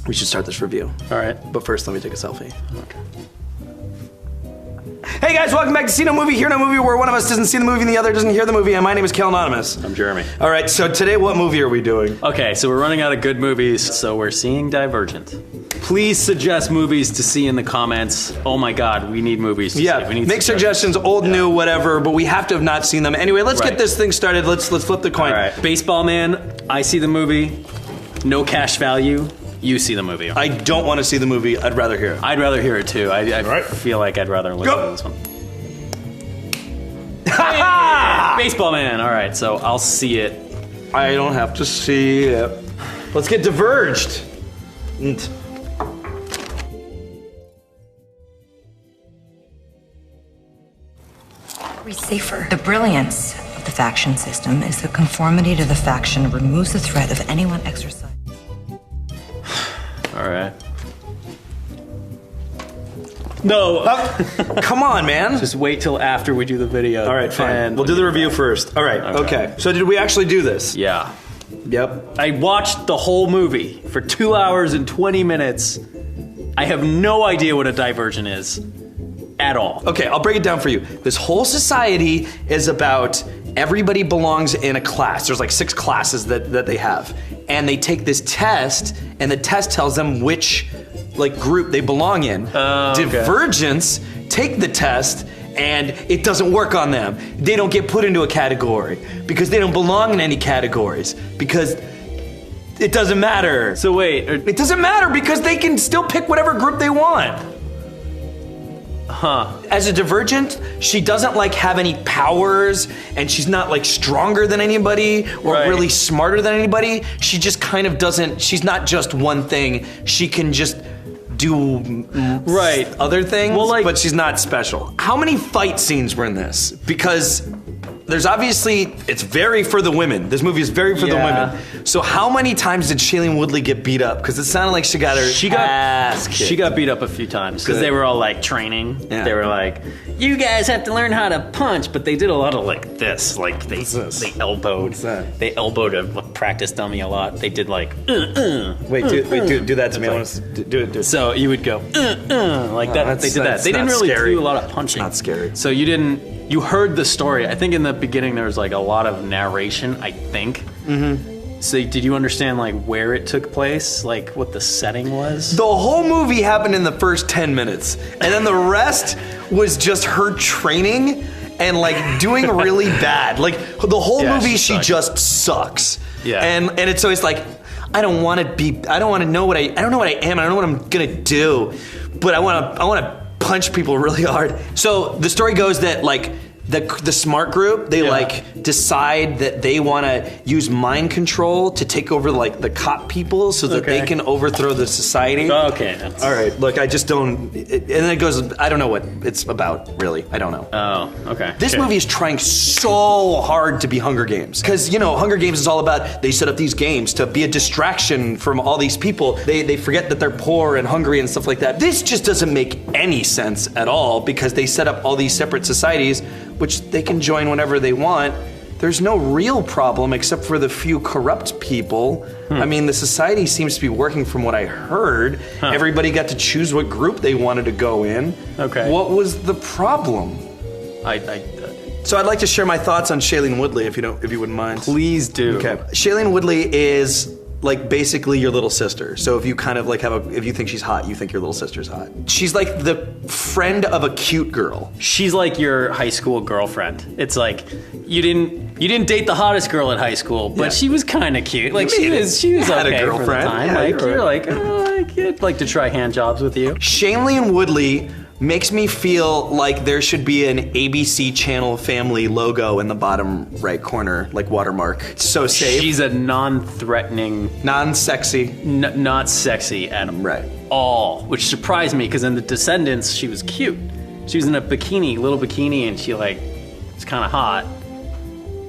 We should start this review. All right. But first, let me take a selfie. Okay. Hey guys, welcome back to See No Movie, Hear No Movie, where one of us doesn't see the movie and the other doesn't hear the movie, and my name is Khail Anonymous. I'm Jeremy. All right, so today what movie are we doing? Okay, so we're running out of good movies, so we're seeing Divergent. Please suggest movies to see in the comments. Oh my god, we need movies to see. We need make suggestions, old, new, whatever, but we have to have not seen them. Anyway, let's get this thing started. Let's flip the coin. All right. Baseball Man, I see the movie. No cash value. You see the movie. I don't want to see the movie. I'd rather hear it. I'd rather hear it too. I feel like I'd rather listen to this one. Hey, Baseball Man. All right, so I'll see it. I don't have to see it. Let's get diverged. Be safer. The brilliance of the faction system is the conformity to the faction removes the threat of anyone exercising. All right. No. Come on, man. Just wait till after we do the video. All right, fine. We'll do the review first. All right, okay. So did we actually do this? Yeah. Yep. I watched the whole movie for 2 hours and 20 minutes. I have no idea what a divergent is at all. Okay, I'll break it down for you. This whole society is about everybody belongs in a class. There's like 6 classes that they have. And they take this test, and the test tells them which group they belong in. Divergents take the test, and it doesn't work on them. They don't get put into a category because they don't belong in any categories because it doesn't matter. So wait. It doesn't matter because they can still pick whatever group they want. Huh. As a divergent, she doesn't have any powers, and she's not stronger than anybody or really smarter than anybody. She just kind of doesn't, she's not just one thing. She can just do other things, but she's not special. How many fight scenes were in this? Because there's obviously, it's very for the women. This movie is very for the women. So how many times did Shailene Woodley get beat up? Because it sounded like she got her ass kicked. She got beat up a few times because they were all training. Yeah. They were like, you guys have to learn how to punch, but they did a lot of this. They elbowed. What's that? They elbowed a practice dummy a lot. They did Wait, do that to me. I want to do it. So you would go like that. They did that. They didn't really do a lot of punching. It's not scary. So you heard the story. I think in the beginning there was a lot of narration, I think. Mm-hmm. So did you understand where it took place? What the setting was? The whole movie happened in the first 10 minutes. And then the rest was just her training and doing really bad. The whole movie she just sucks. Yeah. And it's always I don't want to know what I don't know what I am, I don't know what I'm gonna do. But I wanna punch people really hard. So the story goes that the smart group, they decide that they want to use mind control to take over the cop people so that they can overthrow the society. Okay. All right, look, I just don't, and then it goes, I don't know what it's about, really. I don't know. Oh, okay. This movie is trying so hard to be Hunger Games. Because, Hunger Games is all about, they set up these games to be a distraction from all these people. They forget that they're poor and hungry and stuff like that. This just doesn't make any sense at all because they set up all these separate societies which they can join whenever they want. There's no real problem except for the few corrupt people. I mean, the society seems to be working from what I heard. Everybody got to choose what group they wanted to go in. Okay. What was the problem? So I'd like to share my thoughts on Shailene Woodley, if you wouldn't mind. Please do. Okay. Shailene Woodley is basically your little sister. So if you kind of if you think she's hot, you think your little sister's hot. She's the friend of a cute girl. She's your high school girlfriend. It's you didn't date the hottest girl at high school, but she was kind of cute. She was okay a girlfriend. For the time. Yeah, I'd like to try hand jobs with you. Shailene Woodley makes me feel like there should be an ABC Channel family logo in the bottom right corner, watermark. It's so safe. She's a non-threatening... Non-sexy. Not sexy at all, which surprised me, because in The Descendants, she was cute. She was in a little bikini, and she, was kind of hot.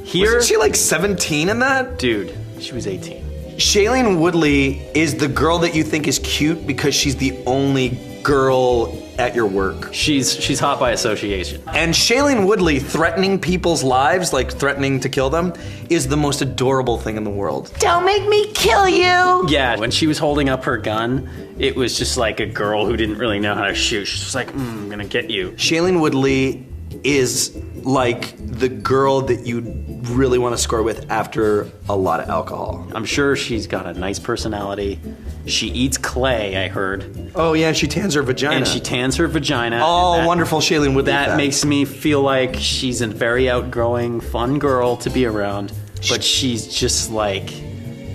Here... Wasn't she, 17 in that? Dude, she was 18. Shailene Woodley is the girl that you think is cute because she's the only girl at your work. She's hot by association. And Shailene Woodley threatening people's lives, like threatening to kill them, is the most adorable thing in the world. Don't make me kill you! Yeah, when she was holding up her gun, it was just like a girl who didn't really know how to shoot. She's just like, I'm gonna get you. Shailene Woodley is like the girl that you really want to score with after a lot of alcohol. I'm sure she's got a nice personality. She eats clay, I heard. Oh yeah, she tans her vagina. And she tans her vagina. Oh, wonderful Shailene Woodley. That makes me feel like she's a very outgoing, fun girl to be around. But she's just like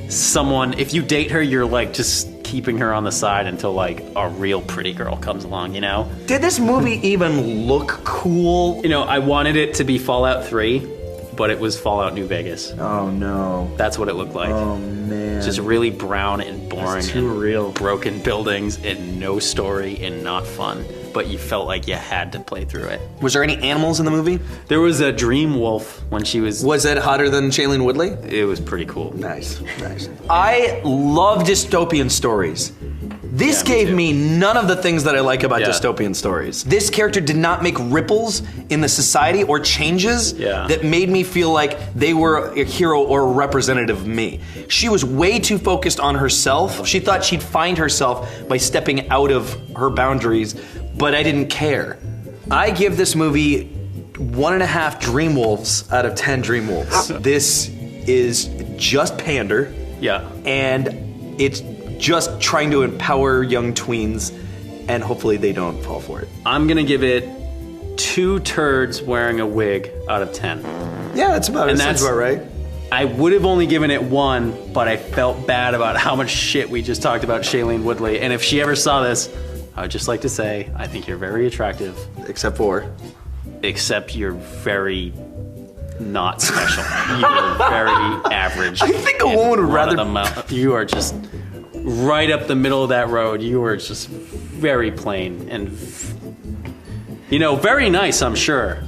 someone, if you date her, you're like just keeping her on the side until like a real pretty girl comes along, you know? Did this movie even look cool? You know, I wanted it to be Fallout 3, but it was Fallout New Vegas. Oh no. That's what it looked like. Oh man. Just really brown and boring. That's too and real. Broken buildings and no story and not fun. But you felt like you had to play through it. Was there any animals in the movie? There was a dream wolf when she was... Was it hotter than Shailene Woodley? It was pretty cool. Nice, nice. I love dystopian stories. This gave me none of the things that I like about dystopian stories. This character did not make ripples in the society or changes that made me feel like they were a hero or a representative of me. She was way too focused on herself. She thought she'd find herself by stepping out of her boundaries, but I didn't care. I give this movie 1.5 Dream Wolves out of 10 Dream Wolves. This is just pander. Yeah. And it's just trying to empower young tweens, and hopefully they don't fall for it. I'm gonna give it 2 turds wearing a wig out of 10. Yeah, that's about right. I would have only given it 1, but I felt bad about how much shit we just talked about Shailene Woodley. And if she ever saw this, I would just like to say, I think you're very attractive. Except you're very not special. You're very average. I think a woman would rather... You are just right up the middle of that road. You are just very plain and, you know, very nice, I'm sure.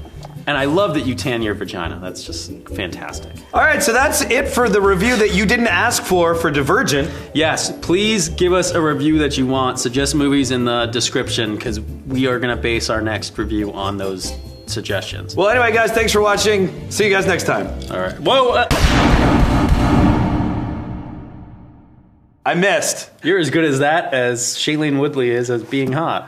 And I love that you tan your vagina. That's just fantastic. All right, so that's it for the review that you didn't ask for Divergent. Yes, please give us a review that you want. Suggest movies in the description, because we are going to base our next review on those suggestions. Well, anyway, guys, thanks for watching. See you guys next time. All right. Whoa! I missed. You're as good as that as Shailene Woodley is as being hot.